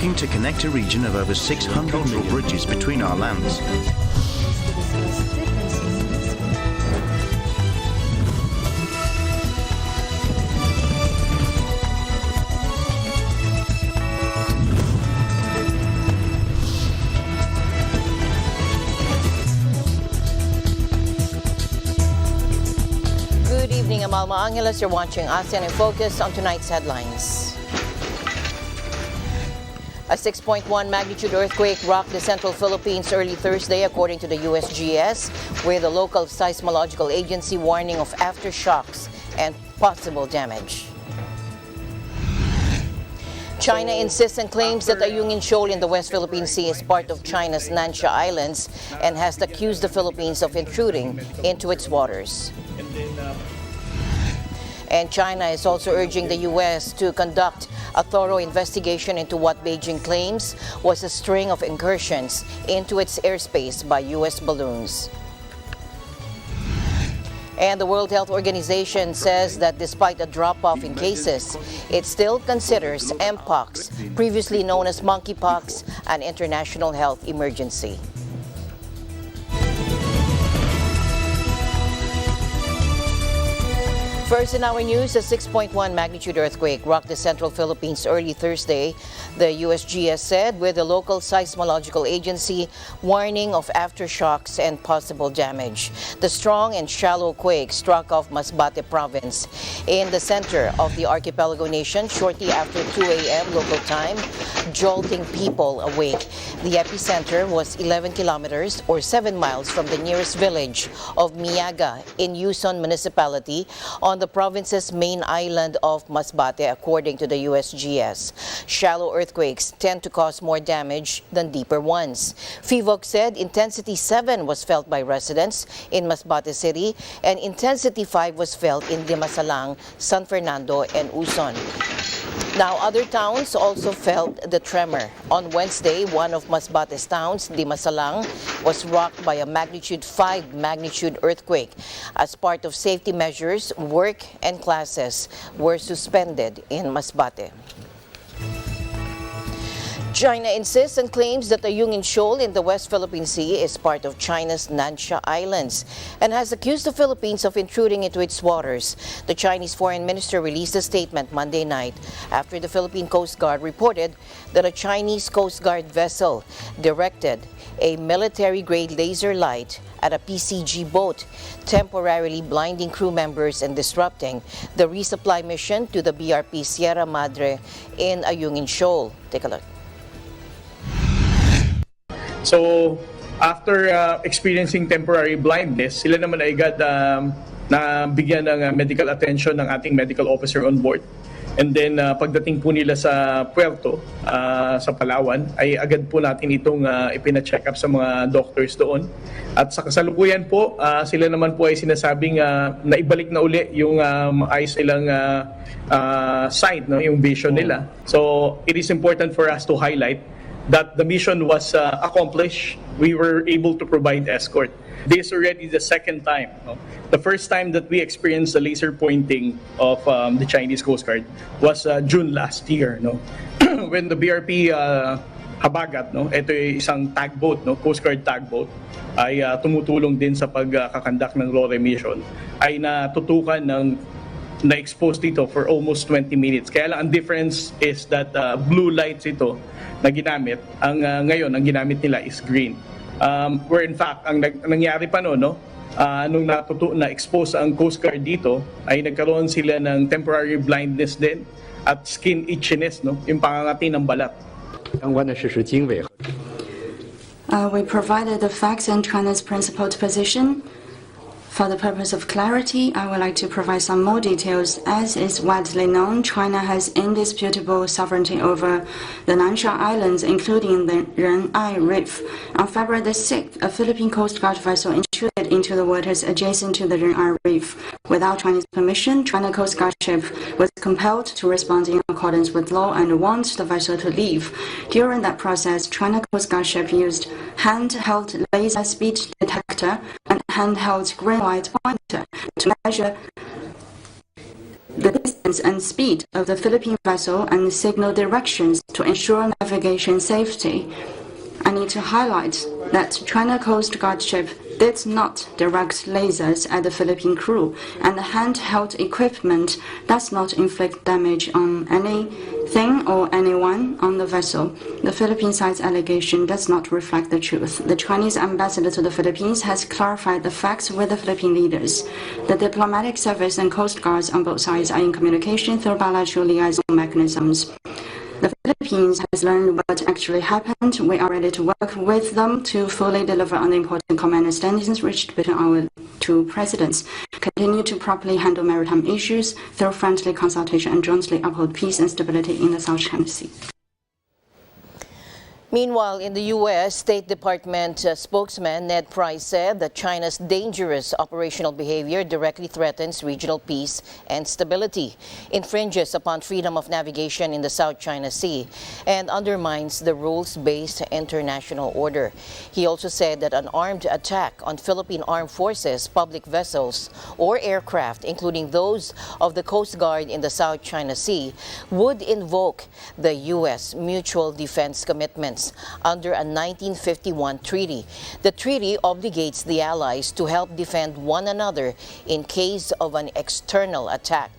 working to connect a region of over 600 million bridges between our lands. Good evening, I'm Alma Angeles. You're watching ASEAN in Focus on tonight's headlines. A 6.1 magnitude earthquake rocked the central Philippines early Thursday, according to the USGS, with a local seismological agency warning of aftershocks and possible damage. China insists and claims that Ayungin Shoal in the West Philippine Sea is part of China's Nansha Islands and has accused the Philippines of intruding into its waters. And China is also urging the U.S. to conduct a thorough investigation into what Beijing claims was a string of incursions into its airspace by U.S. balloons. And the World Health Organization says that despite a drop-off in cases, it still considers Mpox, previously known as monkeypox, an international health emergency. First in our news, a 6.1 magnitude earthquake rocked the central Philippines early Thursday, the USGS said, with a local seismological agency warning of aftershocks and possible damage. The strong and shallow quake struck off Masbate province in the center of the archipelago nation shortly after 2 a.m. local time, jolting people awake. The epicenter was 11 kilometers or 7 miles from the nearest village of Miyaga in Yuson Municipality on the province's main island of Masbate, according to the USGS. Shallow earthquakes tend to cause more damage than deeper ones. FIVOC said intensity 7 was felt by residents in Masbate City and intensity 5 was felt in Dimasalang, San Fernando, and Uson. Now, other towns also felt the tremor. On Wednesday, one of Masbate's towns, Dimasalang, was rocked by a magnitude 5 magnitude earthquake. As part of safety measures, work and classes were suspended in Masbate. China insists and claims that the Ayungin Shoal in the West Philippine Sea is part of China's Nansha Islands and has accused the Philippines of intruding into its waters. The Chinese foreign minister released a statement Monday night after the Philippine Coast Guard reported that a Chinese Coast Guard vessel directed a military-grade laser light at a PCG boat, temporarily blinding crew members and disrupting the resupply mission to the BRP Sierra Madre in Ayungin Shoal. Take a look. So, after experiencing temporary blindness, sila naman ay agad na bigyan ng medical attention ng ating medical officer on board. And then, pagdating po nila sa puerto, sa Palawan, ay agad po natin itong ipina-check up sa mga doctors doon. At sa kasalukuyan po, sila naman po ay sinasabing naibalik na uli yung ayos nilang sight, no, yung vision nila. So, it is important for us to highlight that the mission was accomplished. We were able to provide escort. This is already the second time. No? The first time that we experienced the laser pointing of the Chinese Coast Guard was June last year. No? When the BRP Habagat, no? Ito ay isang tugboat, no? Coast Guard tugboat, ay tumutulong din sa pagkakandak ng RORE mission, ay natutukan ng na-expose dito for almost 20 minutes. Kaya lang ang difference is that blue lights ito na ginamit, ngayon ang ginamit nila is green. Where in fact, ang nangyari pa noon, no, nung na-expose ang Coast Guard dito, ay nagkaroon sila ng temporary blindness din at skin itchiness, no, yung pangangati ng balat. We provided the facts and China's principled position. For the purpose of clarity, I would like to provide some more details. As is widely known, China has indisputable sovereignty over the Nansha Islands, including the Ren'ai Reef. On February the 6th, a Philippine Coast Guard vessel intruded into the waters adjacent to the Ren'ai Reef. Without Chinese permission, China Coast Guard ship was compelled to respond in accordance with law and warned the vessel to leave. During that process, China Coast Guard ship used handheld laser speed detector and handheld green light pointer to measure the distance and speed of the Philippine vessel and signal directions to ensure navigation safety. I need to highlight that China Coast Guard ship did not direct lasers at the Philippine crew, and the handheld equipment does not inflict damage on anything or anyone on the vessel. The Philippine side's allegation does not reflect the truth. The Chinese ambassador to the Philippines has clarified the facts with the Philippine leaders. The diplomatic service and coast guards on both sides are in communication through bilateral liaison mechanisms. The Philippines has learned what actually happened. We are ready to work with them to fully deliver on the important common understandings reached between our two presidents, continue to properly handle maritime issues through friendly consultation, and jointly uphold peace and stability in the South China Sea. Meanwhile, in the U.S., State Department spokesman Ned Price said that China's dangerous operational behavior directly threatens regional peace and stability, infringes upon freedom of navigation in the South China Sea, and undermines the rules-based international order. He also said that an armed attack on Philippine Armed Forces, public vessels, or aircraft, including those of the Coast Guard in the South China Sea, would invoke the U.S. Mutual Defense Commitments under a 1951 treaty. The treaty obligates the allies to help defend one another in case of an external attack.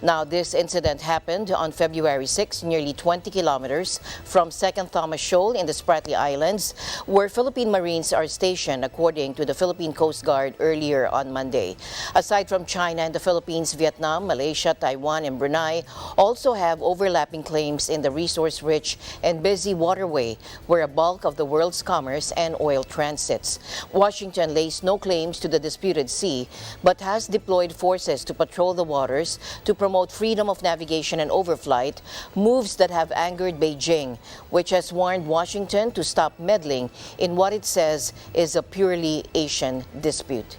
Now, this incident happened on February 6, nearly 20 kilometers from 2nd Thomas Shoal in the Spratly Islands, where Philippine Marines are stationed, according to the Philippine Coast Guard earlier on Monday. Aside from China and the Philippines, Vietnam, Malaysia, Taiwan, and Brunei also have overlapping claims in the resource-rich and busy waterway, where a bulk of the world's commerce and oil transits. Washington lays no claims to the disputed sea, but has deployed forces to patrol the waters to promote freedom of navigation and overflight, moves that have angered Beijing, which has warned Washington to stop meddling in what it says is a purely Asian dispute.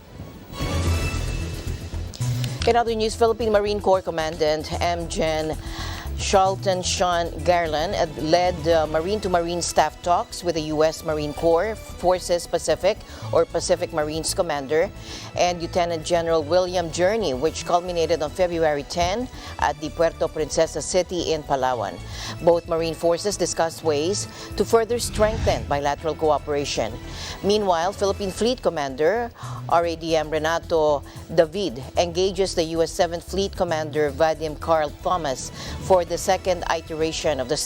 In other news, Philippine Marine Corps Commandant M. Charlton Sean Garland led marine-to-marine staff talks with the U.S. Marine Corps Forces Pacific, or Pacific Marines Commander, and Lieutenant General William Journey, which culminated on February 10 at the Puerto Princesa City in Palawan. Both Marine forces discussed ways to further strengthen bilateral cooperation. Meanwhile, Philippine Fleet Commander RADM Renato David engages the U.S. 7th Fleet Commander Vadim Carl Thomas for the second iteration of the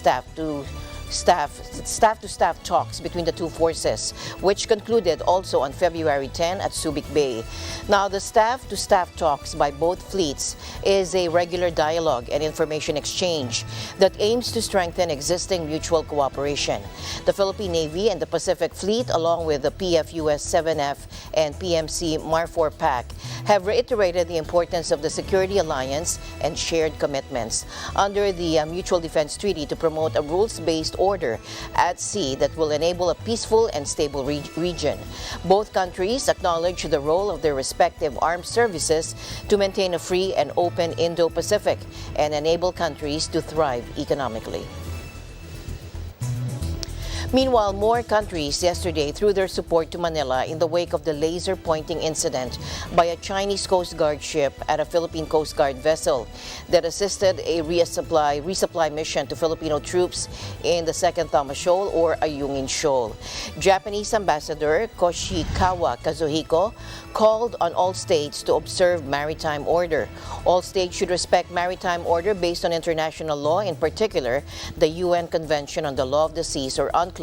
staff-to-staff talks between the two forces, which concluded also on February 10 at Subic Bay. Now, the staff-to-staff talks by both fleets is a regular dialogue and information exchange that aims to strengthen existing mutual cooperation. The Philippine Navy and the Pacific Fleet, along with the PFUS 7F and PMC MARFOR PAC, have reiterated the importance of the security alliance and shared commitments under the Mutual Defense Treaty to promote a rules-based order at sea that will enable a peaceful and stable region. Both countries acknowledge the role of their respective armed services to maintain a free and open Indo-Pacific and enable countries to thrive economically. Meanwhile, more countries yesterday threw their support to Manila in the wake of the laser pointing incident by a Chinese Coast Guard ship at a Philippine Coast Guard vessel that assisted a resupply mission to Filipino troops in the 2nd Thomas Shoal, or Ayungin Shoal. Japanese Ambassador Koshikawa Kazuhiko called on all states to observe maritime order. All states should respect maritime order based on international law, in particular the UN Convention on the Law of the Seas, or UNCLOS,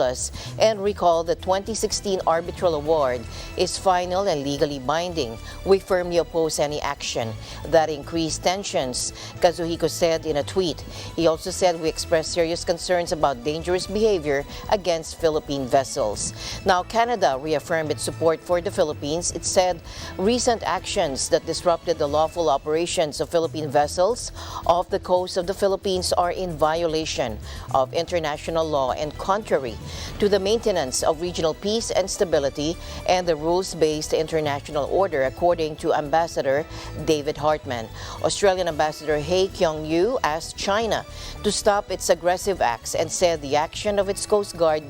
and recall the 2016 arbitral award is final and legally binding. We firmly oppose any action that increase tensions, Kazuhiko said in a tweet. He also said, we express serious concerns about dangerous behavior against Philippine vessels. Now, Canada reaffirmed its support for the Philippines. It said recent actions that disrupted the lawful operations of Philippine vessels off the coast of the Philippines are in violation of international law and contrary to the maintenance of regional peace and stability and the rules-based international order, according to Ambassador David Hartman. Australian Ambassador Hei Kyung-yu asked China to stop its aggressive acts and said the action of its Coast Guard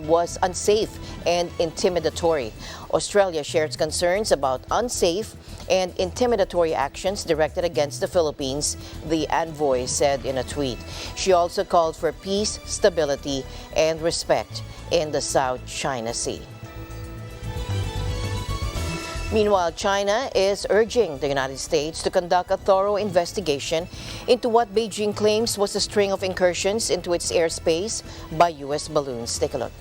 was unsafe and intimidatory. Australia shares concerns about unsafe and intimidatory actions directed against the Philippines, the envoy said in a tweet. She also called for peace, stability, and respect in the South China Sea. Meanwhile, China is urging the United States to conduct a thorough investigation into what Beijing claims was a string of incursions into its airspace by U.S. balloons. Take a look.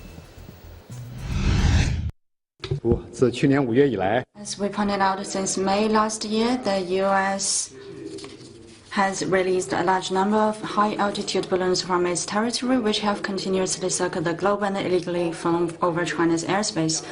As we pointed out, since May last year, the U.S. has released a large number of high-altitude balloons from its territory, which have continuously circled the globe and illegally flown over China's airspace,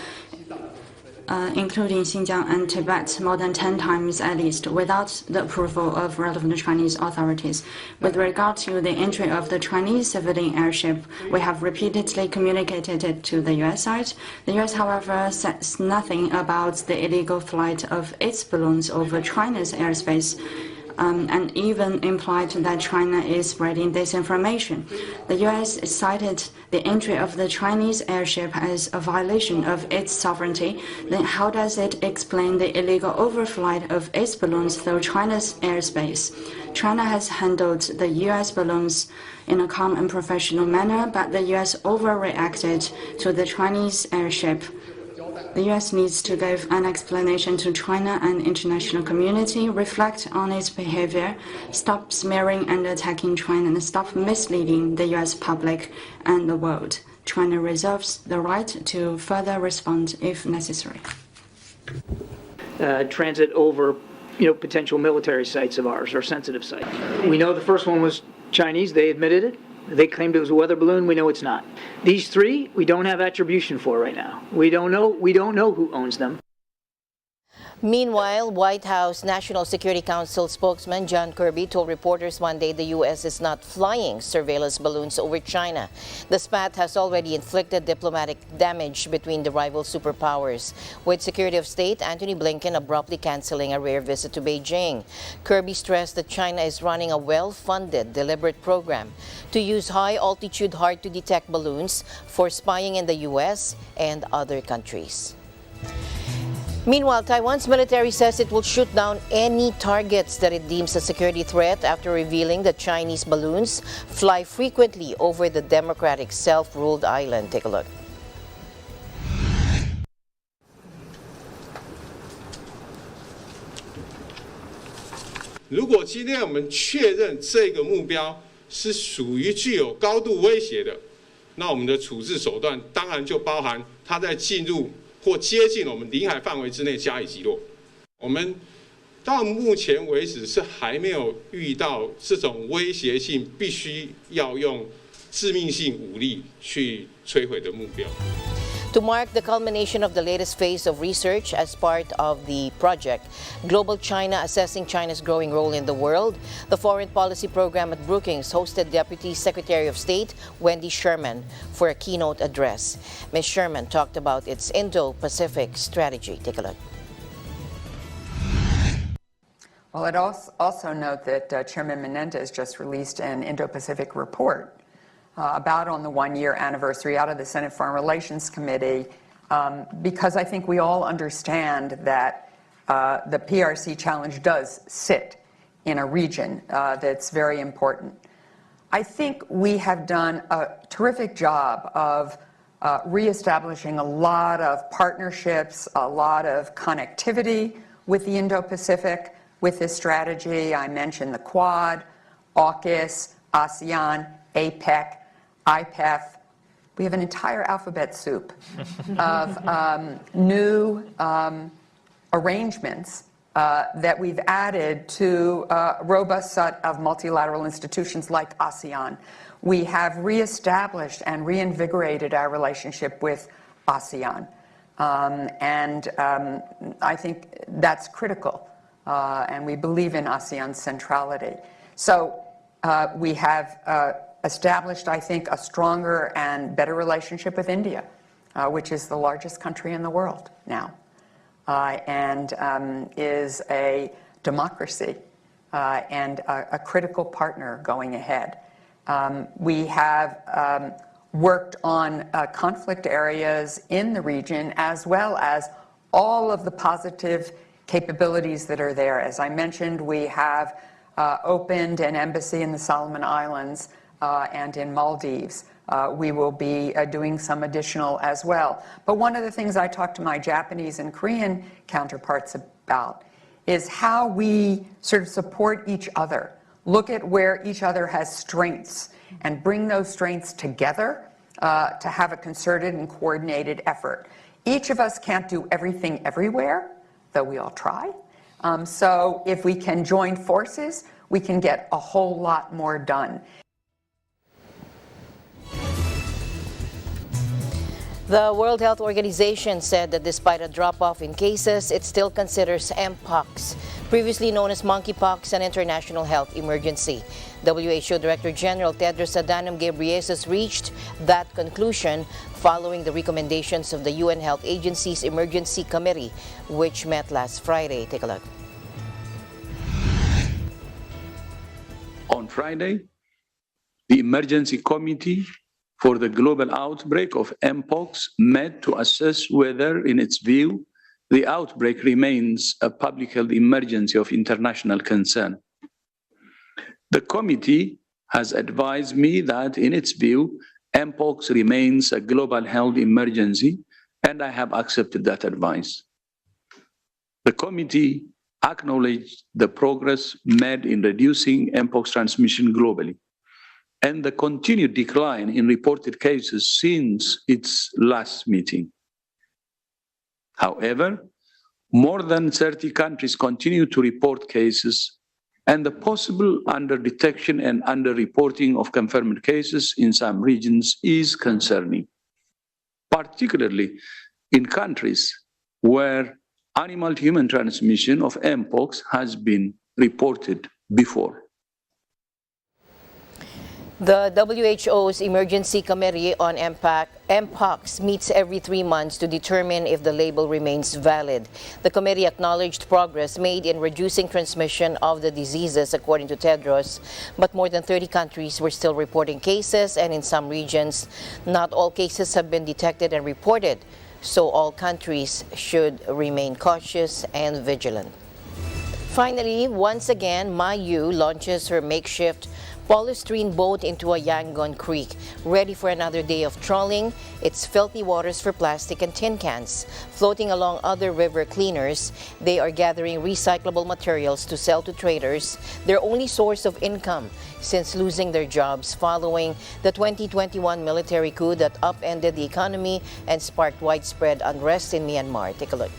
including Xinjiang and Tibet, more than 10 times at least, without the approval of relevant Chinese authorities. With regard to the entry of the Chinese civilian airship, we have repeatedly communicated it to the U.S. side. The U.S., however, says nothing about the illegal flight of its balloons over China's airspace, and even implied that China is spreading disinformation. The U.S. cited the entry of the Chinese airship as a violation of its sovereignty. Then how does it explain the illegal overflight of its balloons through China's airspace? China has handled the U.S. balloons in a calm and professional manner, but the U.S. overreacted to the Chinese airship. The U.S. needs to give an explanation to China and international community, reflect on its behavior, stop smearing and attacking China, and stop misleading the U.S. public and the world. China reserves the right to further respond if necessary. Transit over, potential military sites of ours or sensitive sites. We know the first one was Chinese. They admitted it. They claimed it was a weather balloon. We know it's not. These three, we don't have attribution for right now. We don't know who owns them. Meanwhile, White House National Security Council spokesman John Kirby told reporters Monday the U.S. is not flying surveillance balloons over China. The spat has already inflicted diplomatic damage between the rival superpowers, with Secretary of State Antony Blinken abruptly canceling a rare visit to Beijing. Kirby stressed that China is running a well-funded, deliberate program to use high-altitude, hard-to-detect balloons for spying in the U.S. and other countries. Meanwhile, Taiwan's military says it will shoot down any targets that it deems a security threat after revealing that Chinese balloons fly frequently over the democratic self-ruled island. Take a look. 如果今天我们确认这个目标是属于具有高度威胁的，那我们的处置手段当然就包含它在进入 或接近我们领海范围之内加以击落。我们到目前为止是还没有遇到这种威胁性必须要用致命性武力去摧毁的目标。 To mark the culmination of the latest phase of research as part of the project, Global China Assessing China's Growing Role in the World, the Foreign Policy Program at Brookings hosted Deputy Secretary of State Wendy Sherman for a keynote address. Ms. Sherman talked about its Indo-Pacific strategy. Take a look. Well, I'd also note that Chairman Menendez just released an Indo-Pacific report about on the one-year anniversary out of the Senate Foreign Relations Committee, because I think we all understand that the PRC challenge does sit in a region that's very important. I think we have done a terrific job of reestablishing a lot of partnerships, a lot of connectivity with the Indo-Pacific with this strategy. I mentioned the Quad, AUKUS, ASEAN, APEC, IPEF. We have an entire alphabet soup of new arrangements that we've added to a robust set of multilateral institutions like ASEAN. We have reestablished and reinvigorated our relationship with ASEAN. And I think that's critical. And we believe in ASEAN's centrality. So we have established, I think, a stronger and better relationship with India, which is the largest country in the world now, and is a democracy and a critical partner going ahead. We have worked on conflict areas in the region as well as all of the positive capabilities that are there. As I mentioned, we have opened an embassy in the Solomon Islands and in Maldives. We will be doing some additional as well. But one of the things I talk to my Japanese and Korean counterparts about is how we sort of support each other, look at where each other has strengths, and bring those strengths together to have a concerted and coordinated effort. Each of us can't do everything everywhere, though we all try. So if we can join forces, we can get a whole lot more done. The World Health Organization said that despite a drop-off in cases, it still considers Mpox, previously known as monkeypox, an international health emergency. WHO Director General Tedros Adhanom Ghebreyesus reached that conclusion following the recommendations of the UN Health Agency's Emergency Committee, which met last Friday. Take a look. On Friday, the Emergency Committee for the global outbreak of Mpox met to assess whether, in its view, the outbreak remains a public health emergency of international concern. The committee has advised me that, in its view, Mpox remains a global health emergency, and I have accepted that advice. The committee acknowledged the progress made in reducing Mpox transmission globally and the continued decline in reported cases since its last meeting. However, more than 30 countries continue to report cases, and the possible underdetection and underreporting of confirmed cases in some regions is concerning, particularly in countries where animal-to-human transmission of Mpox has been reported before. The WHO's Emergency Committee on Mpox meets every 3 months to determine if the label remains valid. The committee acknowledged progress made in reducing transmission of the diseases, according to Tedros, but more than 30 countries were still reporting cases, and in some regions, not all cases have been detected and reported, so all countries should remain cautious and vigilant. Finally, once again, Mayu launches her makeshift polystyrene boat into a Yangon creek, ready for another day of trawling its filthy waters for plastic and tin cans. Floating along other river cleaners, they are gathering recyclable materials to sell to traders, their only source of income since losing their jobs following the 2021 military coup that upended the economy and sparked widespread unrest in Myanmar. Take a look.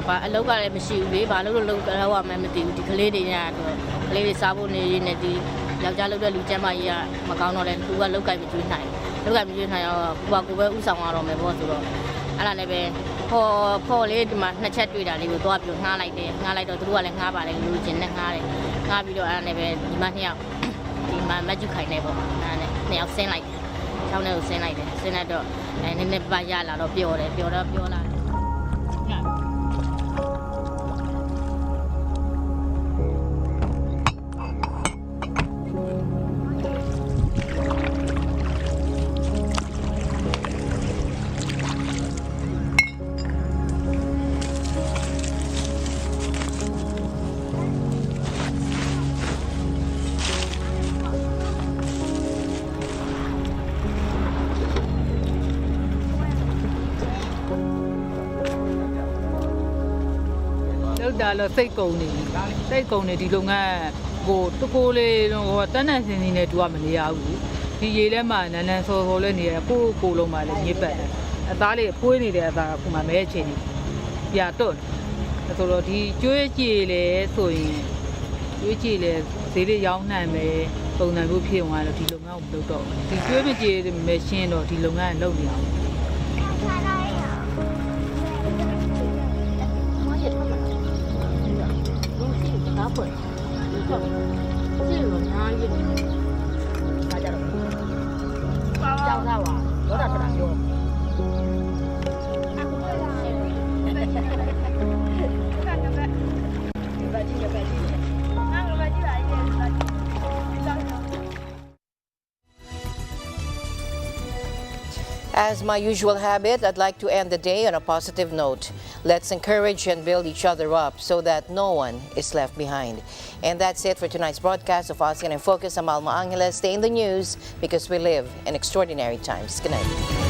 I look at the machine, I look at how I'm the lady, lady Sabo, Yajalo, Lucamaya, Macano, and who look at between time. Look at between Wakuba Usama on the water. And I never Paul Lady, my chat with her, they will go up to her like the Rua and Haba and Lucian and Harry. Nabido, I never, Mania, in my magic I never, and they are saying like, Town saying like the Senator, and in the Bayala of Piola. လုပ်တာလို့စိတ်ကုန်နေဒီလုပ်ငန်းကိုတကိုးလေးဟိုတန်းတန်းစင်စင်နဲ့တူကမနေရဘူးဒီရေထဲမှာနန်းနန်းစောစောလေးနေရကိုလုံးမှလည်းညစ်ပတ်တယ်အသားလေးပွေးနေတဲ့အသားကခုမှမဲအချိန်ကြီးပြတွတ်ဆိုတော့ဒီကျွေးကြည်လေဆိုရင်ကျွေးကြည်လေဈေးလေးရောင်းနိုင်မယ်ပုံစံမျိုးဖြစ်သွားတော့ဒီလုပ်ငန်းကိုမလုပ်တော့ဘူးဒီကျွေးမကြည်မရှင်းတော့ဒီလုပ်ငန်းကိုလုပ်နေအောင် As my usual habit, I'd like to end the day on a positive note. Let's encourage and build each other up so that no one is left behind. And that's it for tonight's broadcast of ASEAN in Focus. I'm Alma Angeles. Stay in the news because we live in extraordinary times. Good night.